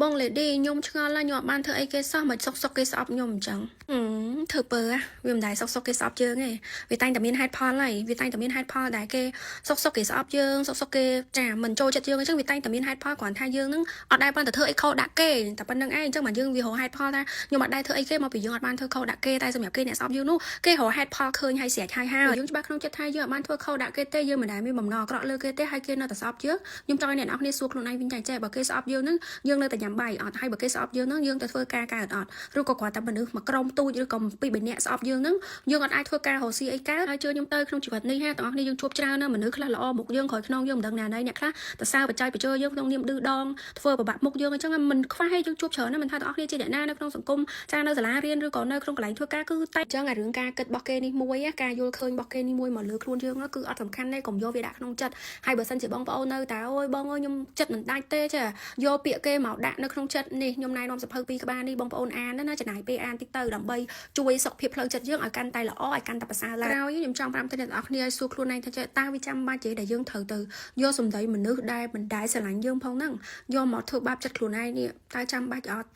បងលេឌីខ្ញុំឆ្ងល់ឡាញខ្ញុំបានធ្វើអីគេសោះមិនសុកគេស្អប់ខ្ញុំអញ្ចឹងធ្វើពើវាមិនដែរសុកគេស្អប់យើងទេវាតែងតែមានហេតុផលហើយវាតែងតែមានហេតុផលដែលគេសុកគេស្អប់យើងសុកគេចាមិនចូលចិត្តយើងអញ្ចឹងវាតែងតែមានហេតុផលគ្រាន់ថាយើងនឹងអត់ដែរបានទៅធ្វើអីខុសដាក់គេតែប៉ុណ្្នឹងឯងអញ្ចឹងមកយើងវារកហេតុផលថាខ្ញុំអត់ដែរធ្វើអីគេមកពីយើងអត់បានធ្វើខុសដាក់គេតែសម្រាប់គេអ្នកស្អប់យើងនោះគេរកហេតុផលឃើញហើយស្រេចហើយយើងច្បាស់ក្នុងចិត្តថាយើងអត់បានធ្វើខុសដាក់គេទេយើងមិនដែរមានបំណងអាក្រក់លើគេទេហើយគេនៅតែស្អប់យើងខ្ញុំចង់ឲ្យអ្នកនរគ្នាសួរខ្លួនឯងវិញចាបើគេស្អប់យើងនឹងយើងនៅតែញ៉ាំបាយអត់ហើយបើគេស្អប់យើងនឹងយើងទៅធ្វើការកើតអត់ឬក៏គ្រាន់តែមនុស្សមួយក្រុមទូចឬក៏ពីរបីនាក់ស្អប់យើងនឹងយើងអត់អាចធ្វើការរកស៊ីអីកើតហើយជឿខ្ញុំទៅក្នុងជីវិតនេះទាំងអស់គ្នាយើងជួបច្រើនណាស់មនុស្សខ្លះល្អមុខយើងក្រោយខ្នងយើងមិនដឹងណាណៃអ្នកខ្លះតសើបច្ច័យបច្ចើយើងក្នុងនាមឌឺដងធ្វើប្របាក់មុខយើងអញ្ចឹងមិនខ្វះឲ្យយើងជួបច្រើនណាស់មិនថាទាំងអស់គ្នាជាអ្នកណានៅក្នុងសង្គមចានៅសាលារៀនឬក៏នៅក្នុងកន្លែងធ្វើការគឺតែអញ្ចឹងអារឿងការគិតរបស់គេនេះមួយការយល់ឃើញរបស់គេនេះមួយមកលើខ្លួនយើងគឺអត់សំខាន់ទេកុំយកវាដាក់ក្នុងចិត្តហើយបើសិនជាបងប្អូននៅតែអូយបងអើយខ្ញុំចិត្តមិនដាច់ទេចាយកពាក្យគេមកដាក់នៅក្នុងចិត្តនេះខ្ញុំណែនាំសភៅពីរក្បាលនេះបងប្អូនអានណាចំណាយពេលអានតិចទៅដើម្បីជួយសុខភាពផ្លូវចិត្តយើងឲ្យកាន់តែល្អឲ្យកាន់តែប្រសើរឡើងក្រោយខ្ញុំចង់ប្រាប់ទៅអ្នកទាំងអស់គ្នាឲ្យសួរខ្លួនឯងថាតើវាចាំបាច់ទេដែលយើងត្រូវទៅយកសម្ដីមនុស្សដែលមិនដែលស្រឡាញ់យើងផងហ្នឹងយកមកធ្វើបាបចិត្តខ្លួនឯងនេះតើចាំបាច់អត់